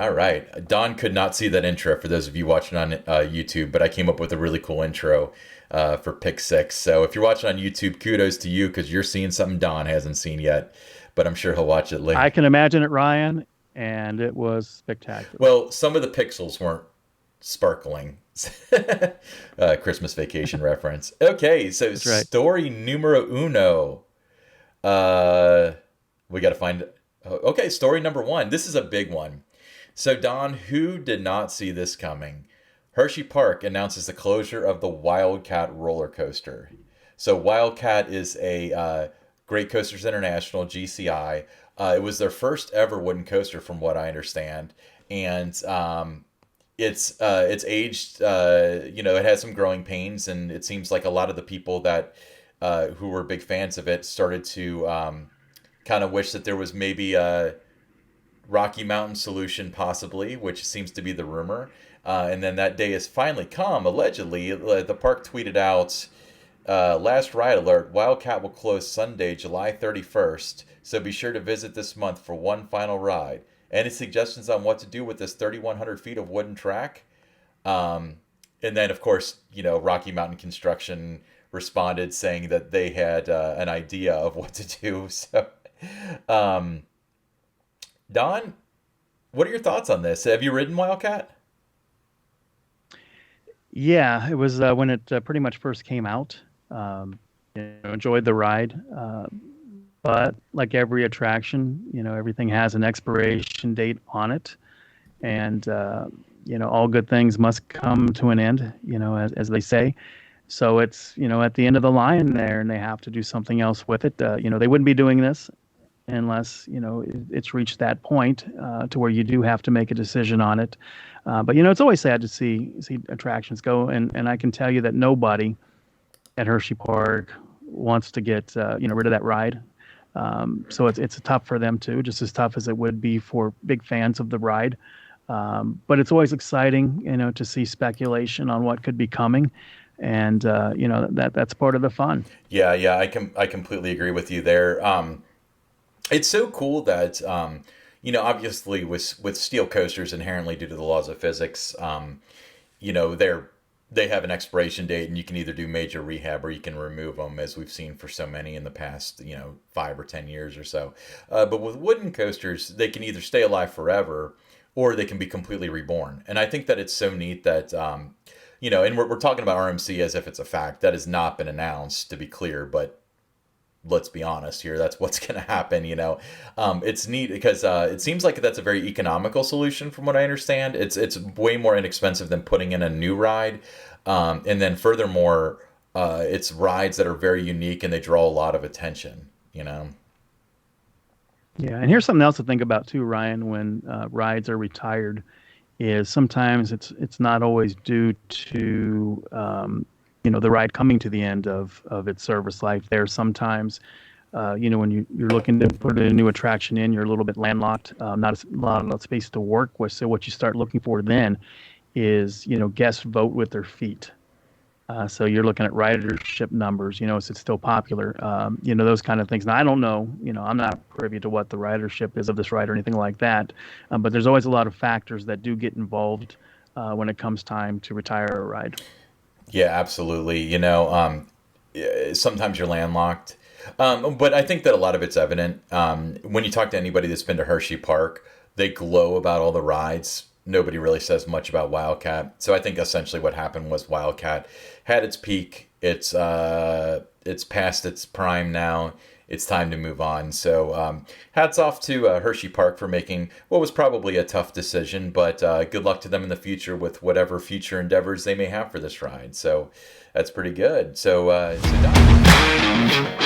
All right. Don could not see that intro for those of you watching on YouTube, but I came up with a really cool intro for Pick Six. So if you're watching on YouTube, kudos to you because you're seeing something Don hasn't seen yet, but I'm sure he'll watch it later. I can imagine it, Ryan, and it was spectacular. Well, some of the pixels weren't sparkling. Christmas Vacation reference. Okay, so That's right. story numero uno. Uh, we got to find. Okay, story number one. This is a big one. So, Don, who did not see this coming? Hershey Park announces the closure of the Wildcat roller coaster. So, Wildcat is a Great Coasters International (GCI). It was their first ever wooden coaster, from what I understand, and it's aged. It has some growing pains, and it seems like a lot of the people that who were big fans of it started to kind of wish that there was maybe a Rocky Mountain solution, possibly, which seems to be the rumor. And then that day has finally come. Allegedly, the park tweeted out, last ride alert, Wildcat will close Sunday, July 31st, so be sure to visit this month for one final ride. Any suggestions on what to do with this 3,100 feet of wooden track? And then, of course, Rocky Mountain Construction responded saying that they had an idea of what to do. So, um, Don, what are your thoughts on this? Have you ridden Wildcat? Yeah, it was when it pretty much first came out. Enjoyed the ride, but like every attraction, everything has an expiration date on it, and all good things must come to an end. As they say. So it's at the end of the line there, and they have to do something else with it. They wouldn't be doing this unless it's reached that point to where you do have to make a decision on it. But it's always sad to see attractions go, and I can tell you that nobody at Hershey Park wants to get rid of that ride. So it's tough for them too, just as tough as it would be for big fans of the ride. But it's always exciting, to see speculation on what could be coming, and that's part of the fun. Yeah, yeah, I completely agree with you there. It's so cool that obviously with steel coasters inherently due to the laws of physics, they have an expiration date, and you can either do major rehab or you can remove them, as we've seen for so many in the past 5 or 10 years or so. But with wooden coasters, they can either stay alive forever or they can be completely reborn. And I think that it's so neat that and we're talking about RMC as if it's a fact that has not been announced, to be clear, but let's be honest here, that's what's going to happen. It's neat because it seems like that's a very economical solution, from what I understand. It's way more inexpensive than putting in a new ride, and then furthermore, it's rides that are very unique and they draw a lot of attention. Yeah, and here's something else to think about too, Ryan. When rides are retired, is sometimes it's not always due to the ride coming to the end of its service life. There sometimes, when you're looking to put a new attraction in, you're a little bit landlocked, not a lot of space to work with. So what you start looking for then is guests vote with their feet. So you're looking at ridership numbers, is it still popular? Those kind of things. Now, I don't know, I'm not privy to what the ridership is of this ride or anything like that. But there's always a lot of factors that do get involved when it comes time to retire a ride. Yeah, absolutely. Sometimes you're landlocked. But I think that a lot of it's evident. When you talk to anybody that's been to Hershey Park, they glow about all the rides. Nobody really says much about Wildcat. So I think essentially what happened was Wildcat had its peak. It's past its prime now. It's time to move on. So hats off to Hershey Park for making what was probably a tough decision, but good luck to them in the future with whatever future endeavors they may have for this ride. So that's pretty good. So Don.